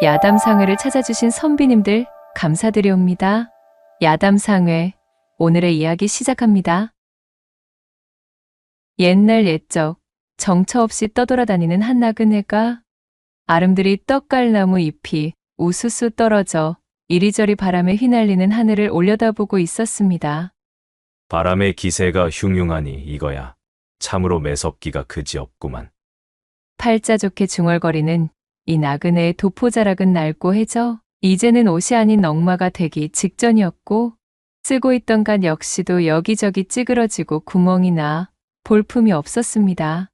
야담상회를 찾아주신 선비님들 감사드리옵니다. 야담상회, 오늘의 이야기 시작합니다. 옛날 옛적 정처 없이 떠돌아다니는 한 나그네가 아름드리 떡갈나무 잎이 우수수 떨어져 이리저리 바람에 휘날리는 하늘을 올려다보고 있었습니다. 바람의 기세가 흉흉하니 이거야 참으로 매섭기가 그지없구만. 팔자 좋게 중얼거리는 이 나그네의 도포자락은 낡고 해져 이제는 옷이 아닌 넝마가 되기 직전이었고, 쓰고 있던 간 역시도 여기저기 찌그러지고 구멍이 나 볼품이 없었습니다.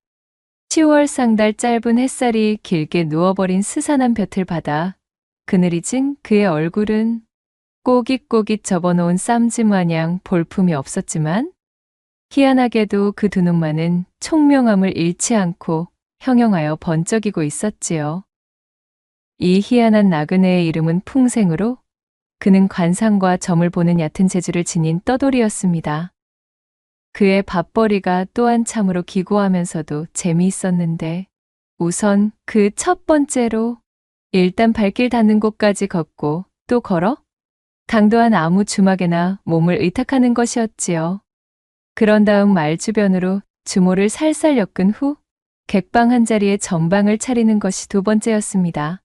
10월 상달 짧은 햇살이 길게 누워버린 스산한 볕을 받아 그늘이 진 그의 얼굴은 꼬깃꼬깃 접어놓은 쌈지 마냥 볼품이 없었지만, 희한하게도 그 두 눈만은 총명함을 잃지 않고 형형하여 번쩍이고 있었지요. 이 희한한 나그네의 이름은 풍생으로, 그는 관상과 점을 보는 얕은 재주를 지닌 떠돌이였습니다. 그의 밥벌이가 또한 참으로 기고하면서도 재미있었는데, 우선 그 첫 번째로 일단 발길 닿는 곳까지 걷고 또 걸어 당도한 아무 주막에나 몸을 의탁하는 것이었지요. 그런 다음 말주변으로 주모를 살살 엮은 후 객방 한 자리에 전방을 차리는 것이 두 번째였습니다.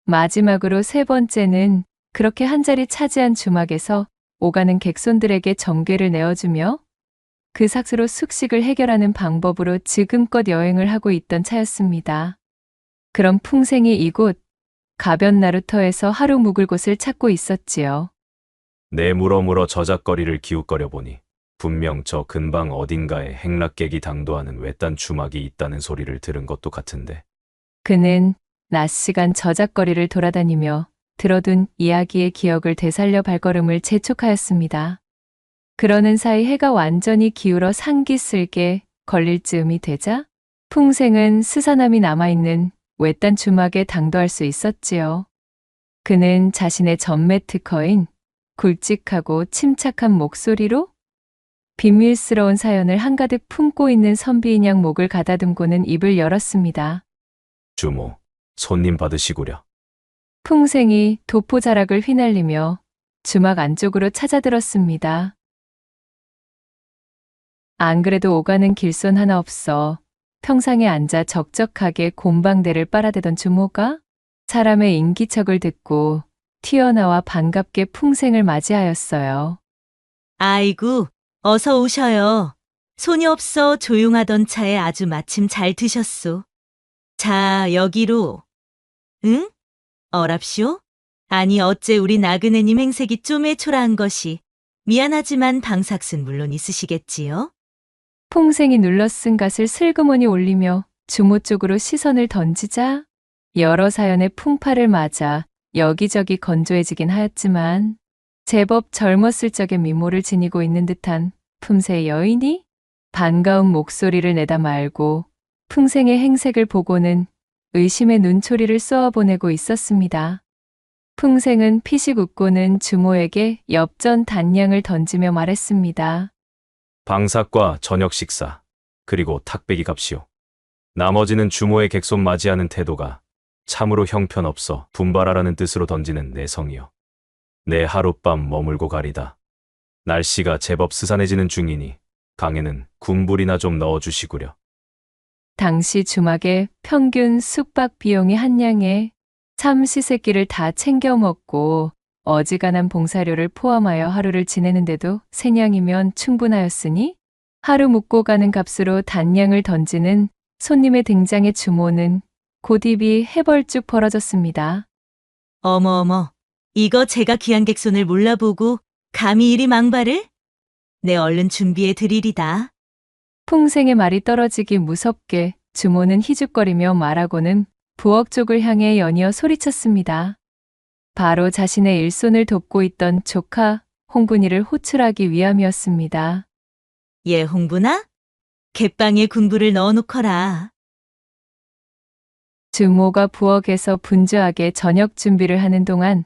마지막으로 세 번째는 그렇게 한 자리 차지한 주막에서 오가는 객손들에게 정궤를 내어주며 그 삭스로 숙식을 해결하는 방법으로 지금껏 여행을 하고 있던 차였습니다. 그럼 풍생이 이곳 가변 나루터에서 하루 묵을 곳을 찾고 있었지요. 내 물어물어 저작거리를 기웃거려 보니 분명 저 근방 어딘가에 행락객이 당도하는 외딴 주막이 있다는 소리를 들은 것도 같은데. 그는 낮 시간 저작거리를 돌아다니며 들어둔 이야기의 기억을 되살려 발걸음을 재촉하였습니다. 그러는 사이 해가 완전히 기울어 상기슬게 걸릴 즈음이 되자 풍생은 스산함이 남아있는 외딴 주막에 당도할 수 있었지요. 그는 자신의 전매 특허인 굵직하고 침착한 목소리로 비밀스러운 사연을 한가득 품고 있는 선비인양 목을 가다듬고는 입을 열었습니다. 주모, 손님 받으시구려. 풍생이 도포자락을 휘날리며 주막 안쪽으로 찾아들었습니다. 안 그래도 오가는 길손 하나 없어 평상에 앉아 적적하게 곰방대를 빨아대던 주모가 사람의 인기척을 듣고 튀어나와 반갑게 풍생을 맞이하였어요. 아이고, 어서 오셔요. 손이 없어 조용하던 차에 아주 마침 잘 드셨소. 자, 여기로. 응? 어랍쇼? 아니, 어째 우리 나그네님 행색이 쪼매초라한 것이. 미안하지만 방삭순 물론 있으시겠지요? 풍생이 눌러쓴 갓을 슬그머니 올리며 주모 쪽으로 시선을 던지자 여러 사연의 풍파를 맞아 여기저기 건조해지긴 하였지만, 제법 젊었을 적의 미모를 지니고 있는 듯한 품새의 여인이 반가운 목소리를 내다 말고 풍생의 행색을 보고는 의심의 눈초리를 쏘아보내고 있었습니다. 풍생은 피식 웃고는 주모에게 엽전 단량을 던지며 말했습니다. 방삭과 저녁 식사, 그리고 탁배기 값이오. 나머지는 주모의 객손 맞이하는 태도가 참으로 형편없어 분발하라는 뜻으로 던지는 내 성이요. 내 하룻밤 머물고 가리다. 날씨가 제법 스산해지는 중이니 강에는 군불이나 좀 넣어주시구려. 당시 주막의 평균 숙박 비용이 한량에 참시세끼를 다 챙겨 먹고 어지간한 봉사료를 포함하여 하루를 지내는데도 세냥이면 충분하였으니, 하루 묵고 가는 값으로 단량을 던지는 손님의 등장에 주모는 곧입이 해벌쭉 벌어졌습니다. 어머어머, 이거 제가 귀한 객손을 몰라보고 감히 이리 망발을? 네, 얼른 준비해 드리리다. 풍생의 말이 떨어지기 무섭게 주모는 희죽거리며 말하고는 부엌 쪽을 향해 연이어 소리쳤습니다. 바로 자신의 일손을 돕고 있던 조카 홍군이를 호출하기 위함이었습니다. 예, 홍부나? 갯방에 군불을 넣어놓거라. 주모가 부엌에서 분주하게 저녁 준비를 하는 동안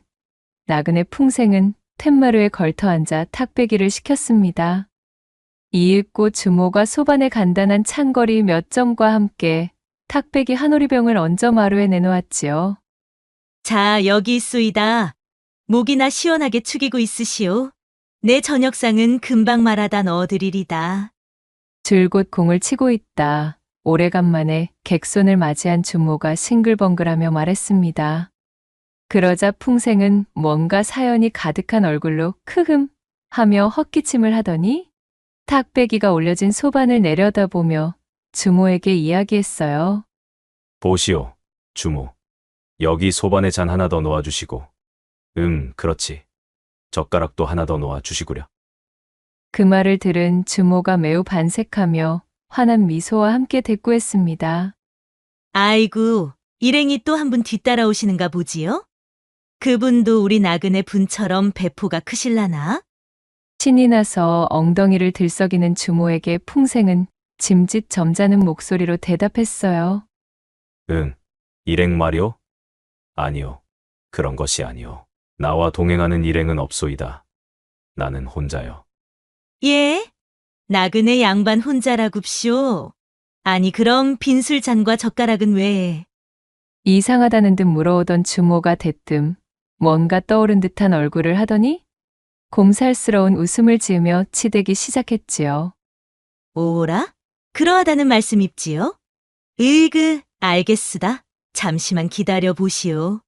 나그네 풍생은 툇마루에 걸터앉아 탁배기를 시켰습니다. 이윽고 주모가 소반에 간단한 찬거리 몇 점과 함께 탁배기 한 오리병을 얹어 마루에 내놓았지요. 자, 여기 있소이다. 목이나 시원하게 축이고 있으시오. 내 저녁상은 금방 말아다 넣어드리리다. 줄곧 공을 치고 있다. 오래간만에 객손을 맞이한 주모가 싱글벙글하며 말했습니다. 그러자 풍생은 뭔가 사연이 가득한 얼굴로 크흠 하며 헛기침을 하더니 탁배기가 올려진 소반을 내려다보며 주모에게 이야기했어요. 보시오, 주모. 여기 소반에 잔 하나 더 놓아주시고. 그렇지. 젓가락도 하나 더 놓아주시구려. 그 말을 들은 주모가 매우 반색하며 환한 미소와 함께 대꾸했습니다. 아이고, 일행이 또 한 분 뒤따라오시는가 보지요? 그분도 우리 나그네 분처럼 배포가 크실라나? 신이 나서 엉덩이를 들썩이는 주모에게 풍생은 짐짓 점잖은 목소리로 대답했어요. 일행 말이오? 아니요. 그런 것이 아니오. 나와 동행하는 일행은 없소이다. 나는 혼자요. 예? 나그네 양반 혼자라굽쇼. 아니 그럼 빈술잔과 젓가락은 왜? 이상하다는 듯 물어오던 주모가 대뜸 뭔가 떠오른 듯한 얼굴을 하더니 곰살스러운 웃음을 지으며 치대기 시작했지요. 오라? 그러하다는 말씀입지요? 알겠으다. 잠시만 기다려 보시오.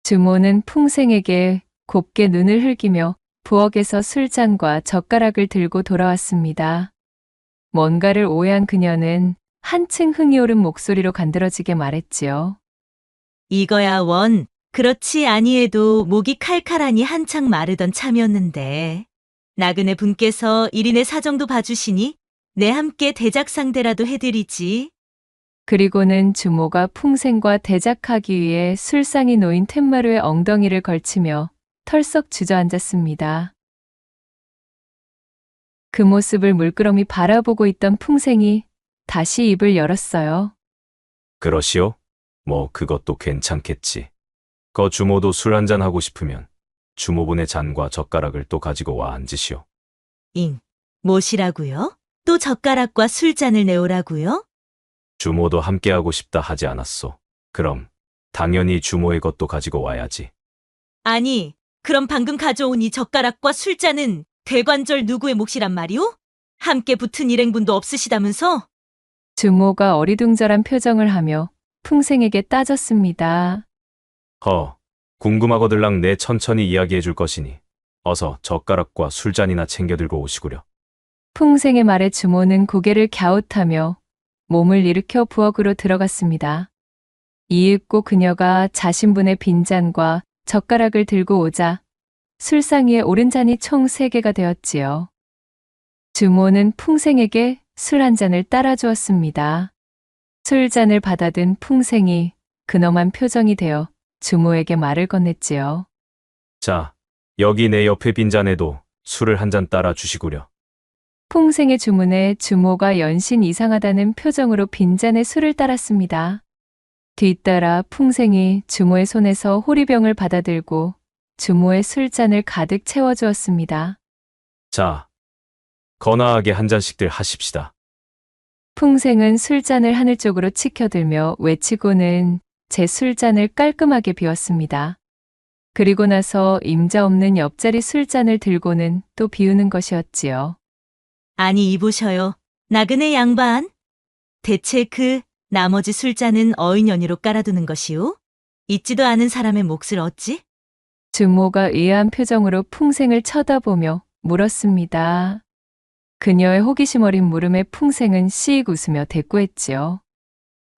주모는 풍생에게 곱게 눈을 흘기며 부엌에서 술잔과 젓가락을 들고 돌아왔습니다. 뭔가를 오해한 그녀는 한층 흥이 오른 목소리로 간드러지게 말했지요. 이거야 원. 그렇지 아니해도 목이 칼칼하니 한창 마르던 참이었는데. 나그네 분께서 1인의 사정도 봐주시니 내 함께 대작 상대라도 해드리지. 그리고는 주모가 풍생과 대작하기 위해 술상이 놓인 툇마루에 엉덩이를 걸치며 털썩 주저앉았습니다. 그 모습을 물끄러미 바라보고 있던 풍생이 다시 입을 열었어요. 그러시오? 뭐 그것도 괜찮겠지. 거 주모도 술 한잔 하고 싶으면 주모분의 잔과 젓가락을 또 가지고 와 앉으시오. 뭐시라고요? 또 젓가락과 술잔을 내오라고요? 주모도 함께하고 싶다 하지 않았소. 그럼 당연히 주모의 것도 가지고 와야지. 아니, 그럼 방금 가져온 이 젓가락과 술잔은 대관절 누구의 몫이란 말이오? 함께 붙은 일행분도 없으시다면서? 주모가 어리둥절한 표정을 하며 풍생에게 따졌습니다. 궁금하거들랑 내 천천히 이야기해 줄 것이니 어서 젓가락과 술잔이나 챙겨 들고 오시구려. 풍생의 말에 주모는 고개를 갸웃하며 몸을 일으켜 부엌으로 들어갔습니다. 이윽고 그녀가 자신분의 빈잔과 젓가락을 들고 오자 술상 위에 오른 잔이 총 3개가 되었지요. 주모는 풍생에게 술 한 잔을 따라 주었습니다. 술잔을 받아든 풍생이 근엄한 표정이 되어 주모에게 말을 건넸지요. 자, 여기 내 옆에 빈잔에도 술을 한 잔 따라 주시구려. 풍생의 주문에 주모가 연신 이상하다는 표정으로 빈잔에 술을 따랐습니다. 뒤따라 풍생이 주모의 손에서 호리병을 받아들고 주모의 술잔을 가득 채워주었습니다. 자, 거나하게 한 잔씩들 하십시다. 풍생은 술잔을 하늘 쪽으로 치켜들며 외치고는 제 술잔을 깔끔하게 비웠습니다. 그리고 나서 임자 없는 옆자리 술잔을 들고는 또 비우는 것이었지요. 아니 이보셔요. 나그네 양반. 대체 그 나머지 술잔은 어인 연유로 깔아두는 것이오? 있지도 않은 사람의 몫을 얻지? 주모가 의아한 표정으로 풍생을 쳐다보며 물었습니다. 그녀의 호기심 어린 물음에 풍생은 씩 웃으며 대꾸했지요.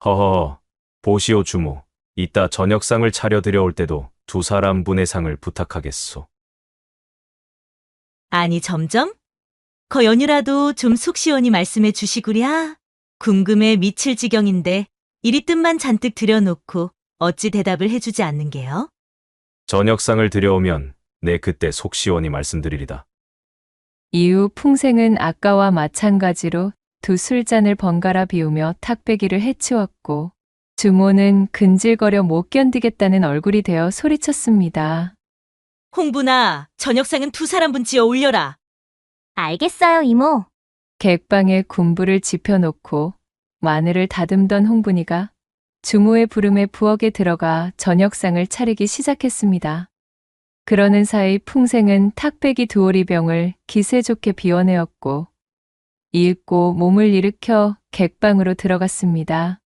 허허, 보시오 주모. 이따 저녁상을 차려 드려올 때도 2사람분의 상을 부탁하겠소. 아니 점점? 거 연유라도 좀 속 시원히 말씀해 주시구랴. 궁금해 미칠 지경인데 이리 뜻만 잔뜩 들여놓고 어찌 대답을 해주지 않는 게요? 저녁상을 드려오면 내 그때 속 시원히 말씀드리리다. 이후 풍생은 아까와 마찬가지로 2 술잔을 번갈아 비우며 탁배기를 해치웠고 주모는 근질거려 못 견디겠다는 얼굴이 되어 소리쳤습니다. 홍분아, 저녁상은 2사람분 지어 올려라. 알겠어요, 이모. 객방에 군부를 지펴놓고 마늘을 다듬던 홍분이가 주모의 부름에 부엌에 들어가 저녁상을 차리기 시작했습니다. 그러는 사이 풍생은 탁배기 두오리병을 기세 좋게 비워내었고 읽고 몸을 일으켜 객방으로 들어갔습니다.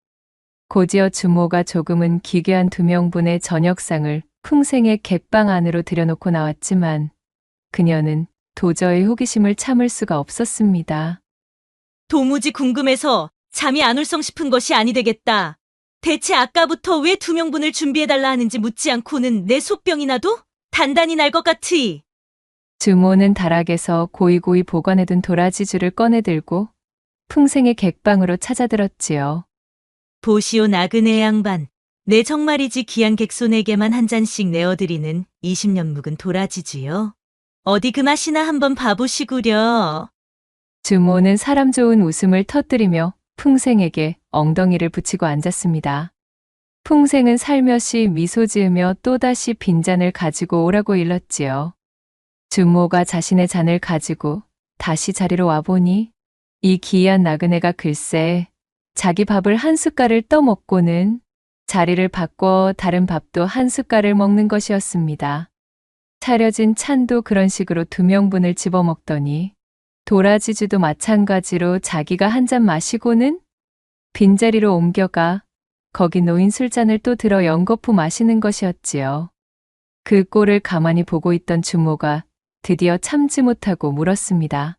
곧이어 주모가 조금은 기괴한 2명분의 저녁상을 풍생의 객방 안으로 들여놓고 나왔지만 그녀는 도저히 호기심을 참을 수가 없었습니다. 도무지 궁금해서 잠이 안 올성 싶은 것이 아니 되겠다. 대체 아까부터 왜 2명분을 준비해달라 하는지 묻지 않고는 내 소병이 나도 단단히 날 것 같으이. 주모는 다락에서 고이고이 보관해둔 도라지주를 꺼내들고 풍생의 객방으로 찾아들었지요. 보시오 나그네 양반. 내 정말이지 귀한 객손에게만 한 잔씩 내어드리는 20년 묵은 도라지주요. 어디 그 맛이나 한번 봐보시구려. 주모는 사람 좋은 웃음을 터뜨리며 풍생에게 엉덩이를 붙이고 앉았습니다. 풍생은 살며시 미소 지으며 또다시 빈잔을 가지고 오라고 일렀지요. 주모가 자신의 잔을 가지고 다시 자리로 와보니 이 기이한 나그네가 글쎄 자기 밥을 한 숟갈을 떠먹고는 자리를 바꿔 다른 밥도 한 숟갈을 먹는 것이었습니다. 차려진 찬도 그런 식으로 2명분을 집어먹더니 도라지주도 마찬가지로 자기가 한 잔 마시고는 빈자리로 옮겨가 거기 놓인 술잔을 또 들어 연거푸 마시는 것이었지요. 그 꼴을 가만히 보고 있던 주모가 드디어 참지 못하고 물었습니다.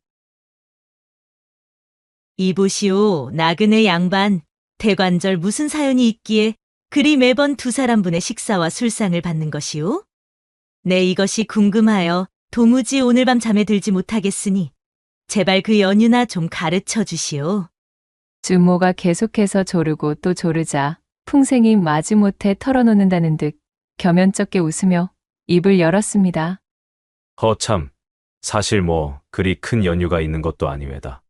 이보시오 나그네 양반. 대관절 무슨 사연이 있기에 그리 매번 2사람분의 식사와 술상을 받는 것이오? 네, 이것이 궁금하여 도무지 오늘 밤 잠에 들지 못하겠으니 제발 그 연유나 좀 가르쳐 주시오. 주모가 계속해서 조르고 또 조르자 풍생이 마지못해 털어놓는다는 듯 겸연쩍게 웃으며 입을 열었습니다. 허참, 사실 뭐 그리 큰 연유가 있는 것도 아니외다.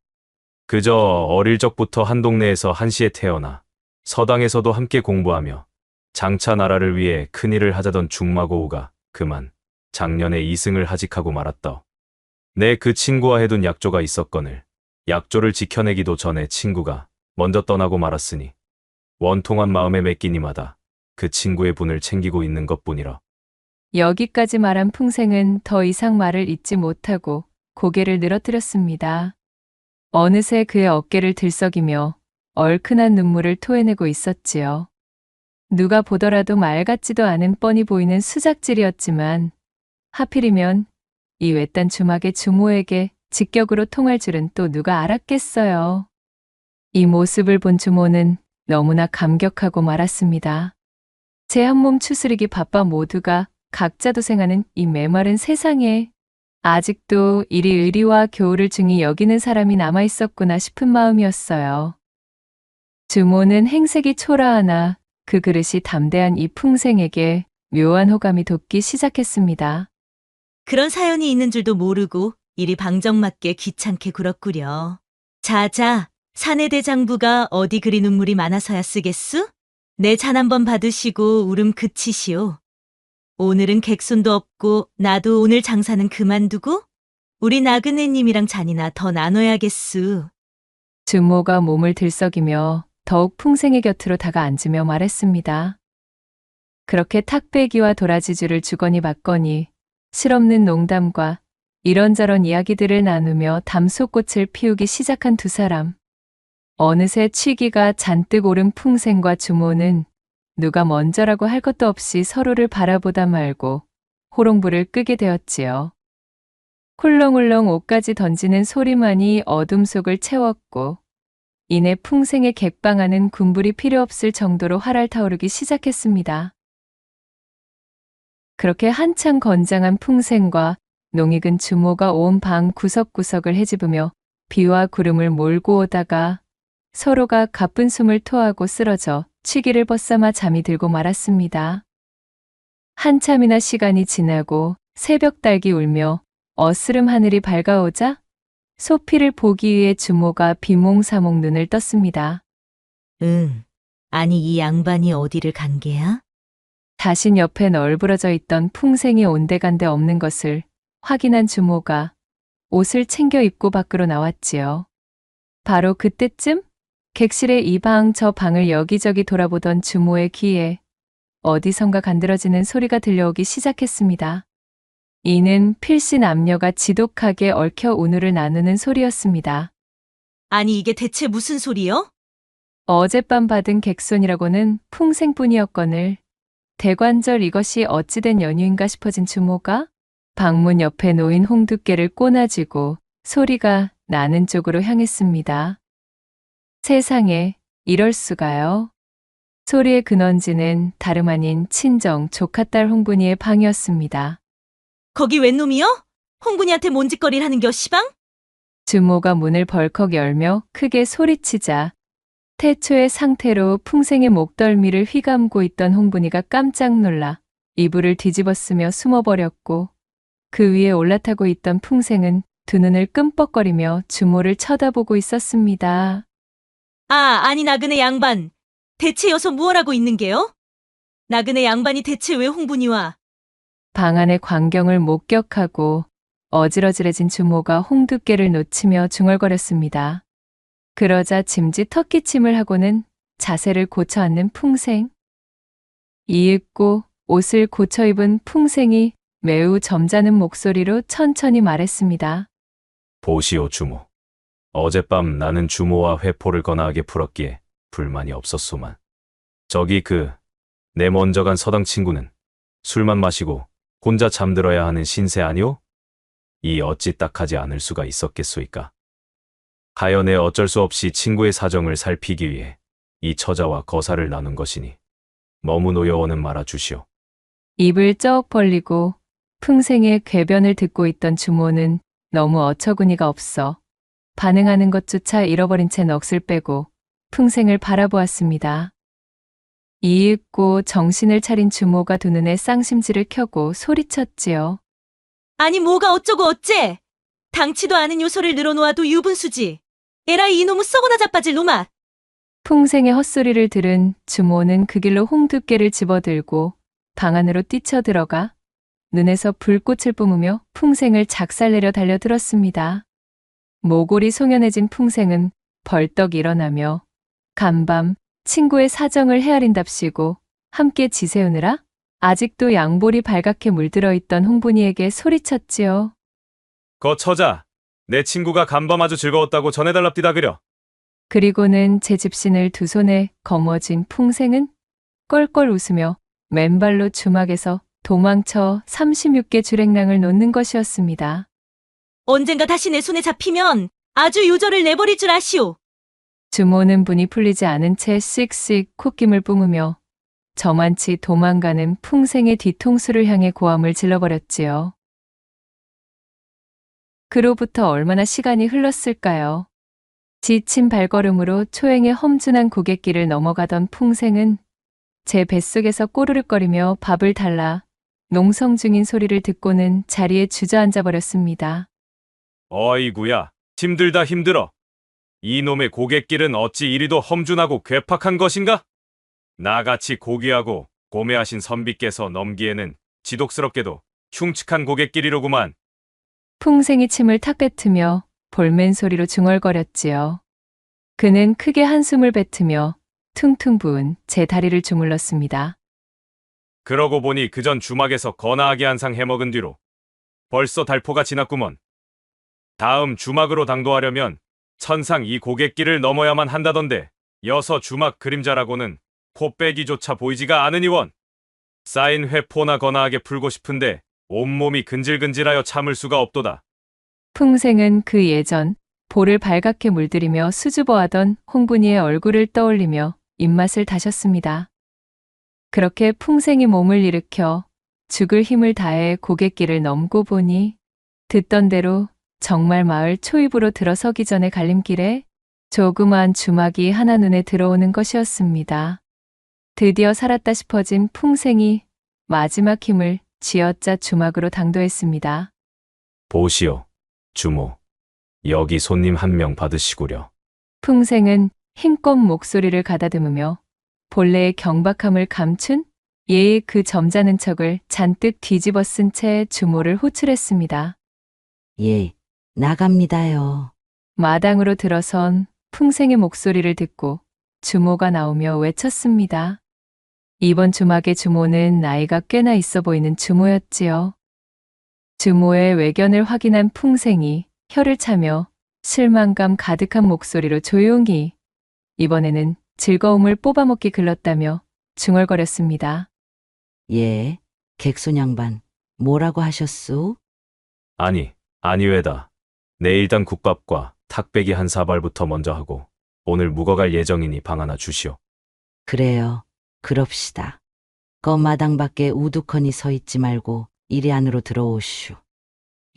그저 어릴 적부터 한 동네에서 한시에 태어나 서당에서도 함께 공부하며 장차 나라를 위해 큰일을 하자던 중마고우가 그만 작년에 이승을 하직하고 말았다. 내 그 친구와 해둔 약조가 있었거늘 약조를 지켜내기도 전에 친구가 먼저 떠나고 말았으니 원통한 마음에 맡기니마다 그 친구의 분을 챙기고 있는 것뿐이라. 여기까지 말한 풍생은 더 이상 말을 잇지 못하고 고개를 늘어뜨렸습니다. 어느새 그의 어깨를 들썩이며 얼큰한 눈물을 토해내고 있었지요. 누가 보더라도 말 같지도 않은 뻔히 보이는 수작질이었지만 하필이면 이 외딴 주막의 주모에게 직격으로 통할 줄은 또 누가 알았겠어요. 이 모습을 본 주모는 너무나 감격하고 말았습니다. 제 한 몸 추스리기 바빠 모두가 각자 도생하는 이 메마른 세상에 아직도 이리 의리와 교우를 중히 여기는 사람이 남아있었구나 싶은 마음이었어요. 주모는 행색이 초라하나 그 그릇이 담대한 이 풍생에게 묘한 호감이 돋기 시작했습니다. 그런 사연이 있는 줄도 모르고 이리 방정맞게 귀찮게 굴었구려. 자자, 사내대장부가 어디 그리 눈물이 많아서야 쓰겠수? 내 잔 한번 받으시고 울음 그치시오. 오늘은 객손도 없고 나도 오늘 장사는 그만두고 우리 나그네님이랑 잔이나 더 나눠야겠수. 주모가 몸을 들썩이며 더욱 풍생의 곁으로 다가 앉으며 말했습니다. 그렇게 탁배기와 도라지주를 주거니 받거니 실없는 농담과 이런저런 이야기들을 나누며 담소꽃을 피우기 시작한 2사람. 어느새 취기가 잔뜩 오른 풍생과 주모는 누가 먼저라고 할 것도 없이 서로를 바라보다 말고 호롱불을 끄게 되었지요. 훌렁훌렁 옷까지 던지는 소리만이 어둠 속을 채웠고 이내 풍생의 객방안은 군불이 필요 없을 정도로 활활 타오르기 시작했습니다. 그렇게 한창 건장한 풍생과 농익은 주모가 온 방 구석구석을 헤집으며 비와 구름을 몰고 오다가 서로가 가쁜 숨을 토하고 쓰러져 취기를 벗삼아 잠이 들고 말았습니다. 한참이나 시간이 지나고 새벽 달기 울며 어스름 하늘이 밝아오자 소피를 보기 위해 주모가 비몽사몽 눈을 떴습니다. 응. 아니 이 양반이 어디를 간 게야? 자신 옆에 널브러져 있던 풍생이 온데간데 없는 것을 확인한 주모가 옷을 챙겨 입고 밖으로 나왔지요. 바로 그때쯤 객실의 이 방 저 방을 여기저기 돌아보던 주모의 귀에 어디선가 간드러지는 소리가 들려오기 시작했습니다. 이는 필시 남녀가 지독하게 얽혀 운우를 나누는 소리였습니다. 아니 이게 대체 무슨 소리요? 어젯밤 받은 객손이라고는 풍생뿐이었거늘 대관절 이것이 어찌된 연유인가 싶어진 주모가 방문 옆에 놓인 홍두깨를 꼬나쥐고 소리가 나는 쪽으로 향했습니다. 세상에 이럴 수가요. 소리의 근원지는 다름 아닌 친정 조카딸 홍분이의 방이었습니다. 거기 웬 놈이요? 홍분이한테 뭔 짓거리를 하는 겨 시방? 주모가 문을 벌컥 열며 크게 소리치자 태초의 상태로 풍생의 목덜미를 휘감고 있던 홍분이가 깜짝 놀라 이불을 뒤집어쓰며 숨어버렸고 그 위에 올라타고 있던 풍생은 두 눈을 끔뻑거리며 주모를 쳐다보고 있었습니다. 아니 나그네 양반. 대체 여서 무얼하고 있는 게요? 나그네 양반이 대체 왜 홍분이와? 방 안의 광경을 목격하고 어질어질해진 주모가 홍두깨를 놓치며 중얼거렸습니다. 그러자 짐짓 턱기침을 하고는 자세를 고쳐 앉는 풍생. 이윽고 옷을 고쳐 입은 풍생이 매우 점잖은 목소리로 천천히 말했습니다. 보시오 주모. 어젯밤 나는 주모와 회포를 거나하게 풀었기에 불만이 없었소만. 저기 내 먼저 간 서당 친구는 술만 마시고 혼자 잠들어야 하는 신세 아니오? 이 어찌 딱하지 않을 수가 있었겠소이까. 하여내 어쩔 수 없이 친구의 사정을 살피기 위해 이 처자와 거사를 나눈 것이니 머무노여워는 말아 주시오. 입을 쩍 벌리고 풍생의 궤변을 듣고 있던 주모는 너무 어처구니가 없어 반응하는 것조차 잃어버린 채 넋을 빼고 풍생을 바라보았습니다. 이윽고 정신을 차린 주모가 두 눈에 쌍심지를 켜고 소리쳤지요. 아니 뭐가 어쩌고 어째? 당치도 않은 요소를 늘어놓아도 유분수지. 에라이 이놈의 썩어나 자빠질 놈아. 풍생의 헛소리를 들은 주모는 그 길로 홍두깨를 집어들고 방 안으로 뛰쳐들어가 눈에서 불꽃을 뿜으며 풍생을 작살내려 달려들었습니다. 모골이 송연해진 풍생은 벌떡 일어나며 간밤 친구의 사정을 헤아린답시고 함께 지새우느라 아직도 양볼이 발갛게 물들어 있던 홍분이에게 소리쳤지요. 거 처자, 내 친구가 간밤 아주 즐거웠다고 전해달랍디다 그려. 그리고는 제 집신을 두 손에 거머쥔 풍생은 껄껄 웃으며 맨발로 주막에서 도망쳐 36개 주랭랑을 놓는 것이었습니다. 언젠가 다시 내 손에 잡히면 아주 유저를 내버릴 줄 아시오. 주모는 분이 풀리지 않은 채 씩씩 콧김을 뿜으며 저만치 도망가는 풍생의 뒤통수를 향해 고함을 질러버렸지요. 그로부터 얼마나 시간이 흘렀을까요? 지친 발걸음으로 초행의 험준한 고갯길을 넘어가던 풍생은 제 뱃속에서 꼬르륵거리며 밥을 달라 농성 중인 소리를 듣고는 자리에 주저앉아 버렸습니다. 어이구야, 힘들다 힘들어. 이놈의 고갯길은 어찌 이리도 험준하고 괴팍한 것인가? 나같이 고귀하고 고매하신 선비께서 넘기에는 지독스럽게도 흉측한 고갯길이로구만. 풍생이 침을 탁 뱉으며 볼멘 소리로 중얼거렸지요. 그는 크게 한숨을 뱉으며 퉁퉁 부은 제 다리를 주물렀습니다. 그러고 보니 그전 주막에서 거나하게 한 상 해먹은 뒤로 벌써 달포가 지났구먼. 다음 주막으로 당도하려면 천상 이 고갯길을 넘어야만 한다던데 여서 주막 그림자라고는 코빼기조차 보이지가 않으니원. 쌓인 회포나 거나하게 풀고 싶은데 온몸이 근질근질하여 참을 수가 없도다. 풍생은 그 예전 볼을 발갛게 물들이며 수줍어하던 홍분이의 얼굴을 떠올리며 입맛을 다셨습니다. 그렇게 풍생이 몸을 일으켜 죽을 힘을 다해 고갯길을 넘고 보니 듣던 대로 정말 마을 초입으로 들어서기 전에 갈림길에 조그마한 주막이 하나 눈에 들어오는 것이었습니다. 드디어 살았다 싶어진 풍생이 마지막 힘을 쥐어짜 주막으로 당도했습니다. 보시오, 주모. 여기 손님 한 명 받으시구려. 풍생은 힘껏 목소리를 가다듬으며 본래의 경박함을 감춘 예의 그 점잖은 척을 잔뜩 뒤집어 쓴 채 주모를 호출했습니다. 예, 나갑니다요. 마당으로 들어선 풍생의 목소리를 듣고 주모가 나오며 외쳤습니다. 이번 주막의 주모는 나이가 꽤나 있어 보이는 주모였지요. 주모의 외견을 확인한 풍생이 혀를 차며 실망감 가득한 목소리로 조용히 이번에는 즐거움을 뽑아먹기 글렀다며 중얼거렸습니다. 예, 객손 양반, 뭐라고 하셨소? 아니 왜다. 내일당 국밥과 탁배기 한 사발부터 먼저 하고 오늘 묵어갈 예정이니 방 하나 주시오. 그래요, 그럽시다. 마당 밖에 우두커니 서 있지 말고 이리 안으로 들어오시오.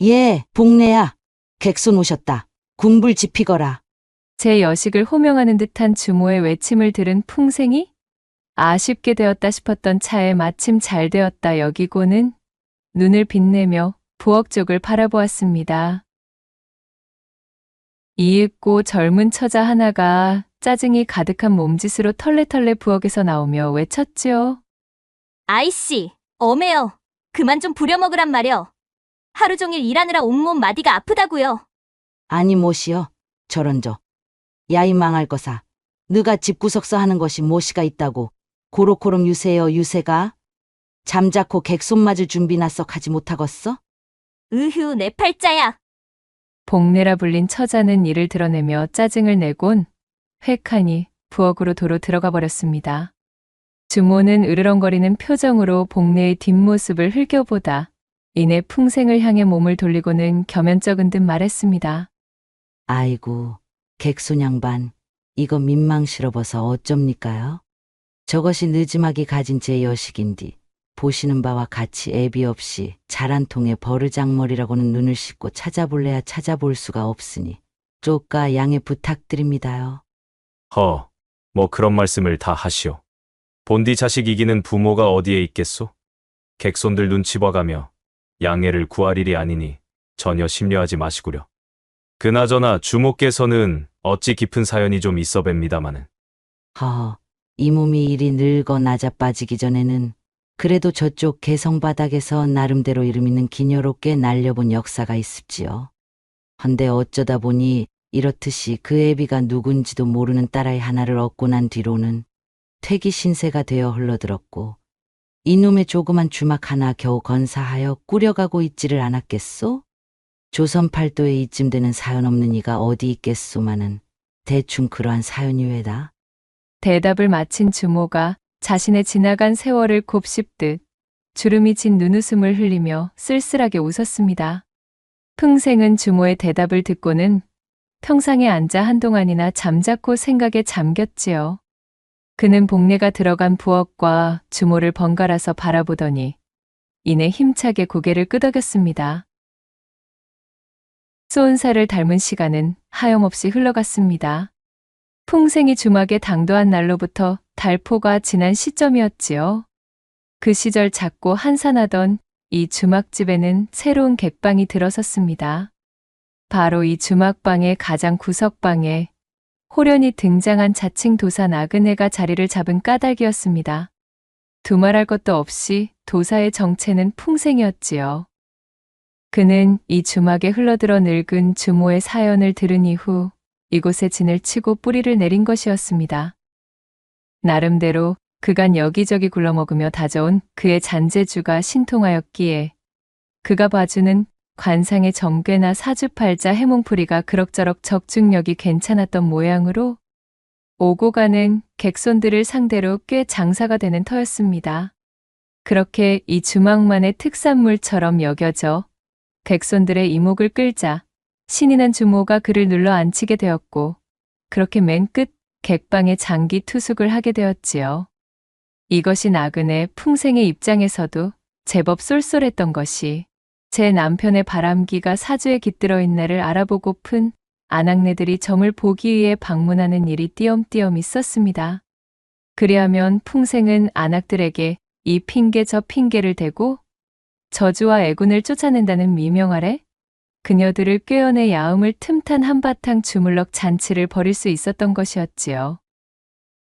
예, 복내야, 객손 오셨다. 궁불 지피거라. 제 여식을 호명하는 듯한 주모의 외침을 들은 풍생이 아쉽게 되었다 싶었던 차에 마침 잘 되었다 여기고는 눈을 빛내며 부엌 쪽을 바라보았습니다. 이윽고 젊은 처자 하나가 짜증이 가득한 몸짓으로 털레털레 부엌에서 나오며 외쳤지요. 아이씨, 엄해요. 그만 좀 부려먹으란 말이여. 하루 종일 일하느라 온몸 마디가 아프다고요. 아니 못이여, 저런저. 야이 망할 거사. 너가 집구석서 하는 것이 못이가 있다고. 고로코름 유세여 유세가. 잠자코 객손 맞을 준비나 썩 하지 못하겠어? 으휴, 내 팔자야. 복내라 불린 처자는 이를 드러내며 짜증을 내곤 획하니 부엌으로 도로 들어가 버렸습니다. 주모는 으르렁거리는 표정으로 복내의 뒷모습을 흘겨보다 이내 풍생을 향해 몸을 돌리고는 겸연쩍은 듯 말했습니다. 아이고, 객손 양반, 이거 민망스러워서 어쩝니까요? 저것이 늦음하기 가진 제 여식인디 보시는 바와 같이 애비 없이 잘 한 통에 버르장머리라고는 눈을 씻고 찾아볼래야 찾아볼 수가 없으니 쪼까 양해 부탁드립니다요. 뭐 그런 말씀을 다 하시오. 본디 자식 이기는 부모가 어디에 있겠소? 객손들 눈치 봐가며 양해를 구할 일이 아니니 전혀 심려하지 마시구려. 그나저나 주모께서는 어찌 깊은 사연이 좀 있어 뵙니다마는. 이 몸이 이리 늙어 낮아빠지기 전에는 그래도 저쪽 개성바닥에서 나름대로 이름 있는 기녀롭게 날려본 역사가 있습지요. 헌데 어쩌다 보니 이렇듯이 그 애비가 누군지도 모르는 딸아이 하나를 얻고 난 뒤로는 퇴기 신세가 되어 흘러들었고 이놈의 조그만 주막 하나 겨우 건사하여 꾸려가고 있지를 않았겠소? 조선 팔도에 이쯤 되는 사연 없는 이가 어디 있겠소마는 대충 그러한 사연이 왜다? 대답을 마친 주모가 자신의 지나간 세월을 곱씹듯 주름이 진 눈웃음을 흘리며 쓸쓸하게 웃었습니다. 풍생은 주모의 대답을 듣고는 평상에 앉아 한동안이나 잠자코 생각에 잠겼지요. 그는 복내가 들어간 부엌과 주모를 번갈아서 바라보더니 이내 힘차게 고개를 끄덕였습니다. 쏘은살을 닮은 시간은 하염없이 흘러갔습니다. 풍생이 주막에 당도한 날로부터 달포가 지난 시점이었지요. 그 시절 작고 한산하던 이 주막집에는 새로운 객방이 들어섰습니다. 바로 이 주막방의 가장 구석방에 호련히 등장한 자칭 도사 나그네가 자리를 잡은 까닭이었습니다. 두말할 것도 없이 도사의 정체는 풍생이었지요. 그는 이 주막에 흘러들어 늙은 주모의 사연을 들은 이후 이곳에 진을 치고 뿌리를 내린 것이었습니다. 나름대로 그간 여기저기 굴러먹으며 다져온 그의 잔재주가 신통하였기에 그가 봐주는 관상의 정괴나 사주팔자 해몽풀이가 그럭저럭 적중력이 괜찮았던 모양으로 오고 가는 객손들을 상대로 꽤 장사가 되는 터였습니다. 그렇게 이 주막만의 특산물처럼 여겨져 객손들의 이목을 끌자 신이 난 주모가 그를 눌러 앉히게 되었고 그렇게 맨 끝 객방에 장기 투숙을 하게 되었지요. 이것이 나그네 풍생의 입장에서도 제법 쏠쏠했던 것이 제 남편의 바람기가 사주에 깃들어 있나를 알아보고픈 아낙네들이 점을 보기 위해 방문하는 일이 띄엄띄엄 있었습니다. 그리하면 풍생은 아낙들에게 이 핑계 저 핑계를 대고 저주와 애군을 쫓아낸다는 미명 아래 그녀들을 꾀어내 야음을 틈탄 한바탕 주물럭 잔치를 벌일 수 있었던 것이었지요.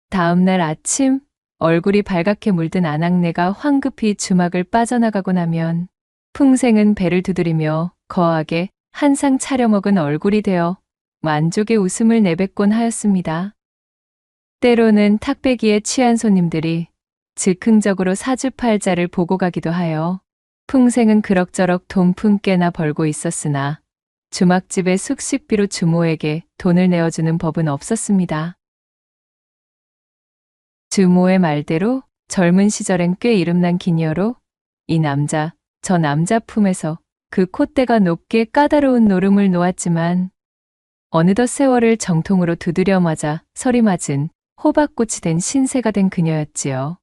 다음 날 아침 얼굴이 발갛게 물든 아낙네가 황급히 주막을 빠져나가고 나면 풍생은 배를 두드리며 거하게 한상 차려먹은 얼굴이 되어 만족의 웃음을 내뱉곤 하였습니다. 때로는 탁배기에 취한 손님들이 즉흥적으로 사주팔자를 보고 가기도 하여 풍생은 그럭저럭 돈 품께나 벌고 있었으나 주막집의 숙식비로 주모에게 돈을 내어주는 법은 없었습니다. 주모의 말대로 젊은 시절엔 꽤 이름난 기녀로 이 남자, 저 남자 품에서 그 콧대가 높게 까다로운 노름을 놓았지만 어느덧 세월을 정통으로 두드려 맞아 설이 맞은 호박꽃이 된 신세가 된 그녀였지요.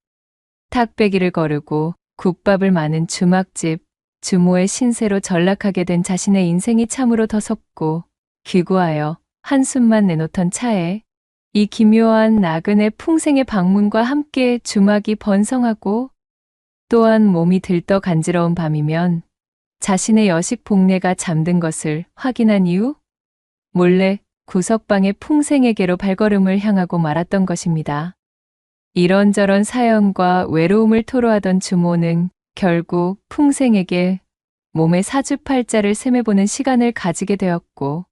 탁배기를 거르고 국밥을 마는 주막집, 주모의 신세로 전락하게 된 자신의 인생이 참으로 더섭고 귀구하여 한숨만 내놓던 차에 이 기묘한 나그네 풍생의 방문과 함께 주막이 번성하고 또한 몸이 들떠 간지러운 밤이면 자신의 여식 복례가 잠든 것을 확인한 이후 몰래 구석방의 풍생에게로 발걸음을 향하고 말았던 것입니다. 이런저런 사연과 외로움을 토로하던 주모는 결국 풍생에게 몸의 사주팔자를 셈해보는 시간을 가지게 되었고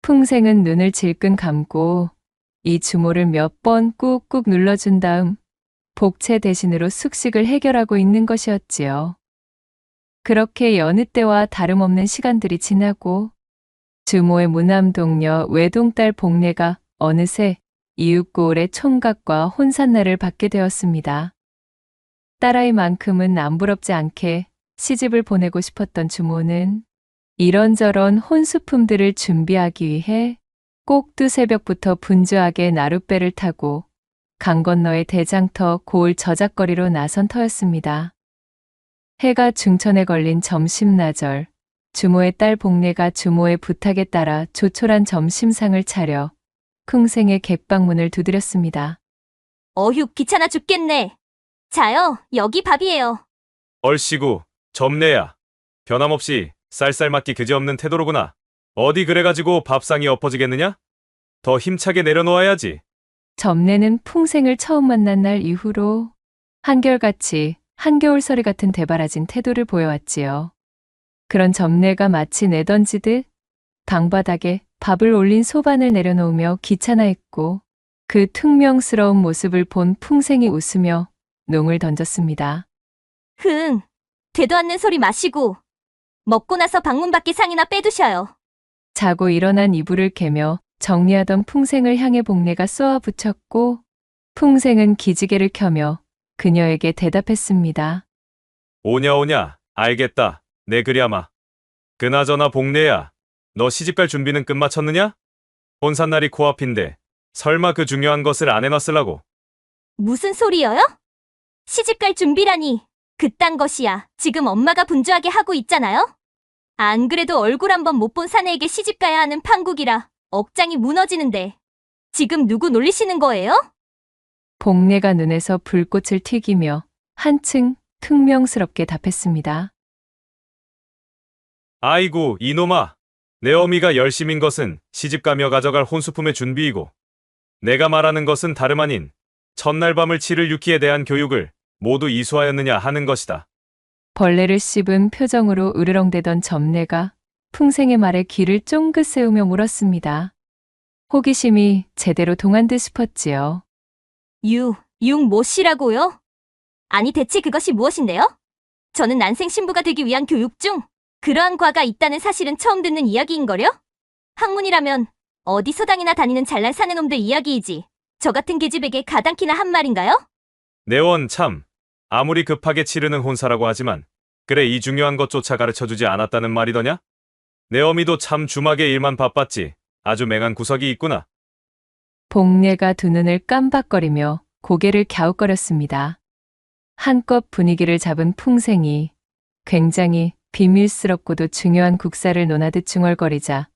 풍생은 눈을 질끈 감고 이 주모를 몇 번 꾹꾹 눌러준 다음 복채 대신으로 숙식을 해결하고 있는 것이었지요. 그렇게 여느 때와 다름없는 시간들이 지나고 주모의 무남동녀 외동딸 복례가 어느새 이윽고을의 총각과 혼산날을 받게 되었습니다. 딸아이만큼은 남부럽지 않게 시집을 보내고 싶었던 주모는 이런저런 혼수품들을 준비하기 위해 꼭두 새벽부터 분주하게 나룻배를 타고 강 건너의 대장터 고을 저작거리로 나선 터였습니다. 해가 중천에 걸린 점심나절, 주모의 딸 복례가 주모의 부탁에 따라 조촐한 점심상을 차려 풍생의 객방문을 두드렸습니다. 어휴, 귀찮아 죽겠네. 자요, 여기 밥이에요. 얼씨구, 점례야. 변함없이 쌀쌀맞기 그지없는 태도로구나. 어디 그래가지고 밥상이 엎어지겠느냐? 더 힘차게 내려놓아야지. 점례는 풍생을 처음 만난 날 이후로 한결같이 한겨울서리 같은 대바라진 태도를 보여왔지요. 그런 점례가 마치 내던지듯 방바닥에 밥을 올린 소반을 내려놓으며 귀찮아했고 그 퉁명스러운 모습을 본 풍생이 웃으며 농을 던졌습니다. 흥, 되도 않는 소리 마시고 먹고 나서 방문 밖에 상이나 빼두셔요. 자고 일어난 이불을 개며 정리하던 풍생을 향해 복례가 쏘아 붙였고 풍생은 기지개를 켜며 그녀에게 대답했습니다. 오냐, 알겠다. 내 그리아마. 그나저나 복례야. 너 시집갈 준비는 끝마쳤느냐? 혼산날이 코앞인데 설마 그 중요한 것을 안 해놨으려고. 무슨 소리여요? 시집갈 준비라니. 그딴 것이야. 지금 엄마가 분주하게 하고 있잖아요. 안 그래도 얼굴 한번 못 본 사내에게 시집가야 하는 판국이라 억장이 무너지는데 지금 누구 놀리시는 거예요? 복례가 눈에서 불꽃을 튀기며 한층 퉁명스럽게 답했습니다. 아이고, 이놈아. 내 어미가 열심인 것은 시집가며 가져갈 혼수품의 준비이고 내가 말하는 것은 다름 아닌 첫날 밤을 치를 유키에 대한 교육을 모두 이수하였느냐 하는 것이다. 벌레를 씹은 표정으로 으르렁대던 점례가 풍생의 말에 귀를 쫑긋 세우며 물었습니다. 호기심이 제대로 동한 듯 싶었지요. 뭐시라고요? 아니 대체 그것이 무엇인데요? 저는 난생 신부가 되기 위한 교육 중 그러한 과가 있다는 사실은 처음 듣는 이야기인걸요? 학문이라면 어디 서당이나 다니는 잘난 사내놈들 이야기이지 저 같은 계집에게 가당키나 한 말인가요? 내원 참, 아무리 급하게 치르는 혼사라고 하지만 그래 이 중요한 것조차 가르쳐주지 않았다는 말이더냐? 내 어미도 참 주막의 일만 바빴지 아주 맹한 구석이 있구나. 복례가 두 눈을 깜박거리며 고개를 갸웃거렸습니다. 한껏 분위기를 잡은 풍생이 굉장히 비밀스럽고도 중요한 국사를 논하듯 중얼거리자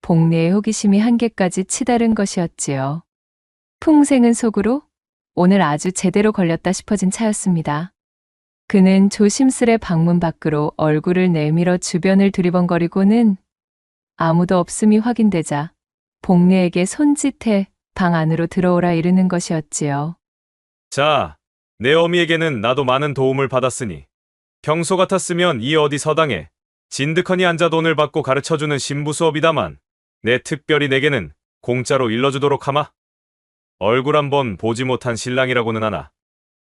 복례의 호기심이 한계까지 치달은 것이었지요. 풍생은 속으로 오늘 아주 제대로 걸렸다 싶어진 차였습니다. 그는 조심스레 방문 밖으로 얼굴을 내밀어 주변을 두리번거리고는 아무도 없음이 확인되자 복례에게 손짓해 방 안으로 들어오라 이르는 것이었지요. 자, 내 어미에게는 나도 많은 도움을 받았으니 평소 같았으면 이 어디 서당에 진득하니 앉아 돈을 받고 가르쳐주는 신부 수업이다만 내 특별히 내게는 공짜로 일러주도록 하마. 얼굴 한번 보지 못한 신랑이라고는 하나.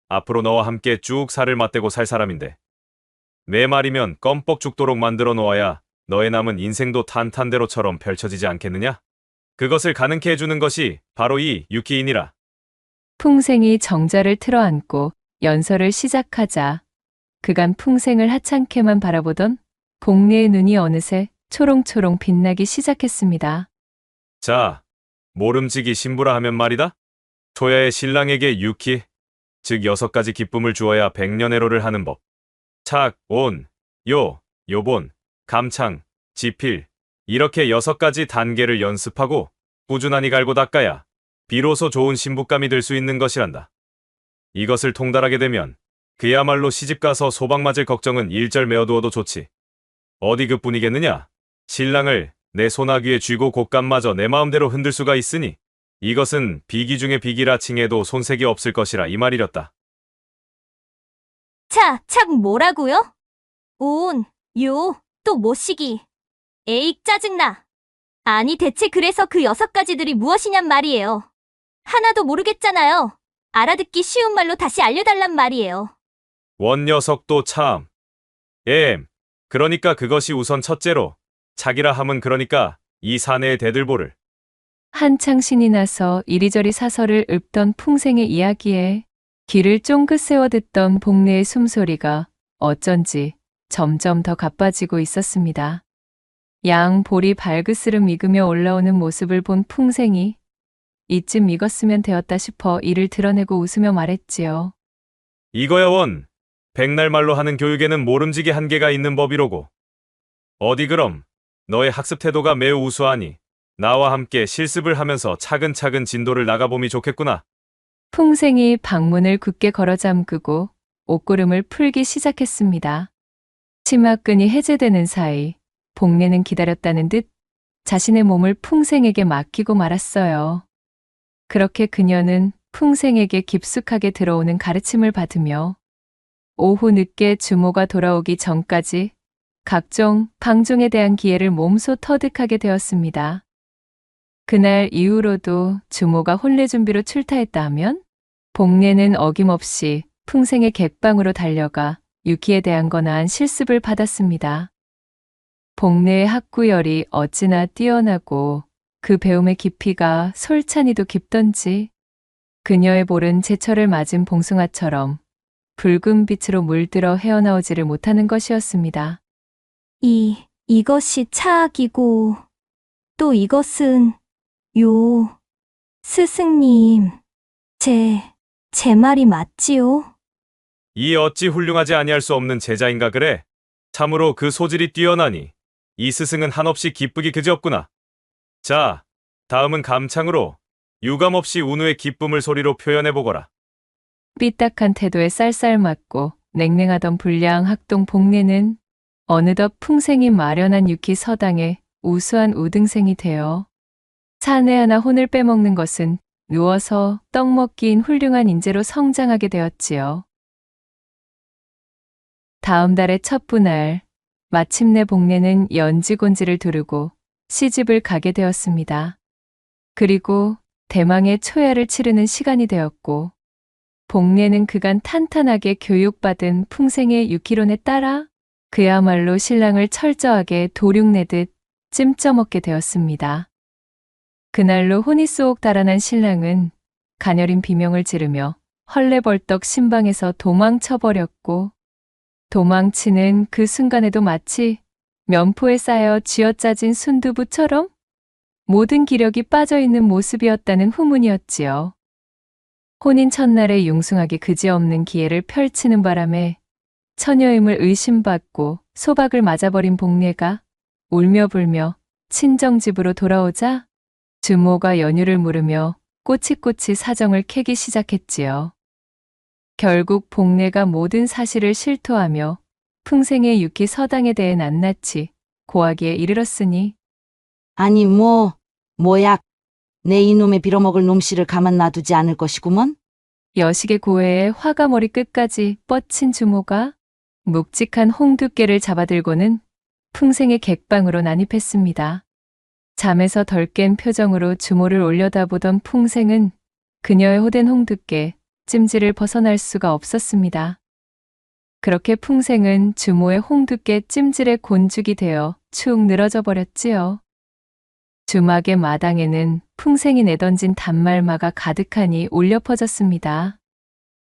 앞으로 너와 함께 쭉 살을 맞대고 살 사람인데. 내 말이면 껌뻑 죽도록 만들어 놓아야 너의 남은 인생도 탄탄대로처럼 펼쳐지지 않겠느냐? 그것을 가능케 해주는 것이 바로 이 유키이니라. 풍생이 정자를 틀어안고 연설을 시작하자 그간 풍생을 하찮게만 바라보던 복례의 눈이 어느새 초롱초롱 빛나기 시작했습니다. 자, 모름지기 신부라 하면 말이다. 초야의 신랑에게 유키, 즉 6가지 기쁨을 주어야 백년해로를 하는 법. 착, 온, 요, 요본, 감창, 지필, 이렇게 6가지 단계를 연습하고 꾸준하니 갈고 닦아야 비로소 좋은 신부감이 될 수 있는 것이란다. 이것을 통달하게 되면 그야말로 시집가서 소방 맞을 걱정은 일절 메어두어도 좋지. 어디 그뿐이겠느냐? 신랑을 내 손아귀에 쥐고 곶감마저 내 마음대로 흔들 수가 있으니 이것은 비기 중에 비기라 칭해도 손색이 없을 것이라 이 말이렸다. 착 뭐라고요? 온, 요, 또 모시기. 에익 짜증나. 아니 대체 그래서 그 6가지들이 무엇이냔 말이에요. 하나도 모르겠잖아요. 알아듣기 쉬운 말로 다시 알려달란 말이에요. 원 녀석도 참. 그러니까 그것이 우선 첫째로 자기라 함은 그러니까 이 사내의 대들보를. 한창 신이 나서 이리저리 사설을 읊던 풍생의 이야기에 귀를 쫑긋 세워 듣던 복례의 숨소리가 어쩐지 점점 더 가빠지고 있었습니다. 양 볼이 발그스름 익으며 올라오는 모습을 본 풍생이 이쯤 익었으면 되었다 싶어 이를 드러내고 웃으며 말했지요. 이거야 원. 백날 말로 하는 교육에는 모름지기 한계가 있는 법이로고. 어디 그럼 너의 학습 태도가 매우 우수하니 나와 함께 실습을 하면서 차근차근 진도를 나가봄이 좋겠구나. 풍생이 방문을 굳게 걸어 잠그고 옷고름을 풀기 시작했습니다. 치마끈이 해제되는 사이 복례는 기다렸다는 듯 자신의 몸을 풍생에게 맡기고 말았어요. 그렇게 그녀는 풍생에게 깊숙하게 들어오는 가르침을 받으며 오후 늦게 주모가 돌아오기 전까지 각종 방종에 대한 기회를 몸소 터득하게 되었습니다. 그날 이후로도 주모가 혼례 준비로 출타했다 하면 복례는 어김없이 풍생의 객방으로 달려가 유키에 대한 거나한 실습을 받았습니다. 복례의 학구열이 어찌나 뛰어나고 그 배움의 깊이가 솔찬히도 깊던지 그녀의 볼은 제철을 맞은 봉숭아처럼 붉은 빛으로 물들어 헤어나오지를 못하는 것이었습니다. 이것이 차악이고 또 이것은 요. 스승님, 제 말이 맞지요? 이 어찌 훌륭하지 아니할 수 없는 제자인가 그래? 참으로 그 소질이 뛰어나니 이 스승은 한없이 기쁘기 그지없구나. 자, 다음은 감창으로 유감없이 운우의 기쁨을 소리로 표현해보거라. 삐딱한 태도에 쌀쌀맞고 냉랭하던 불량 학동 복례는 어느덧 풍생이 마련한 유키 서당의 우수한 우등생이 되어 사내 하나 혼을 빼먹는 것은 누워서 떡 먹기인 훌륭한 인재로 성장하게 되었지요. 다음 달의 첫 분할, 마침내 복례는 연지곤지를 두르고 시집을 가게 되었습니다. 그리고 대망의 초야를 치르는 시간이 되었고 복례는 그간 탄탄하게 교육받은 풍생의 유키론에 따라 그야말로 신랑을 철저하게 도륙내듯 찜쪄먹게 되었습니다. 그날로 혼이 쏙 달아난 신랑은 가녀린 비명을 지르며 헐레벌떡 신방에서 도망쳐버렸고 도망치는 그 순간에도 마치 면포에 쌓여 쥐어짜진 순두부처럼 모든 기력이 빠져있는 모습이었다는 후문이었지요. 혼인 첫날에 융숭하게 그지없는 기회를 펼치는 바람에 처녀임을 의심받고 소박을 맞아버린 복례가 울며 불며 친정집으로 돌아오자 주모가 연유를 물으며 꼬치꼬치 사정을 캐기 시작했지요. 결국 복례가 모든 사실을 실토하며 풍생의 유키 서당에 대해 낱낱이 고하기에 이르렀으니 아니 뭐야. 내 이놈의 빌어먹을 놈씨를 가만 놔두지 않을 것이구먼. 여식의 고해에 화가 머리 끝까지 뻗친 주모가 묵직한 홍두깨를 잡아들고는 풍생의 객방으로 난입했습니다. 잠에서 덜 깬 표정으로 주모를 올려다보던 풍생은 그녀의 호된 홍두깨, 찜질을 벗어날 수가 없었습니다. 그렇게 풍생은 주모의 홍두깨 찜질에 곤죽이 되어 축 늘어져 버렸지요. 주막의 마당에는 풍생이 내던진 단말마가 가득하니 울려 퍼졌습니다.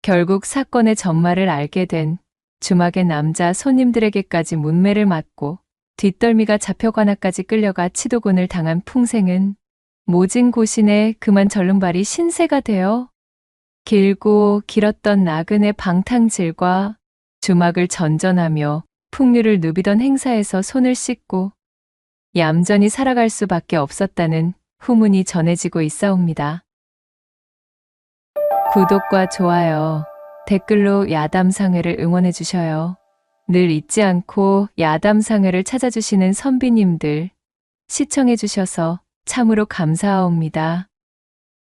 결국 사건의 전말을 알게 된 주막의 남자 손님들에게까지 문매를 맞고 뒷덜미가 잡혀관아까지 끌려가 치도곤을 당한 풍생은 모진 고신에 그만 절름발이 신세가 되어 길고 길었던 나그네 방탕질과 주막을 전전하며 풍류를 누비던 행사에서 손을 씻고 얌전히 살아갈 수밖에 없었다는 후문이 전해지고 있사옵니다. 구독과 좋아요, 댓글로 야담상회를 응원해 주셔요. 늘 잊지 않고 야담상회를 찾아주시는 선비님들, 시청해 주셔서 참으로 감사하옵니다.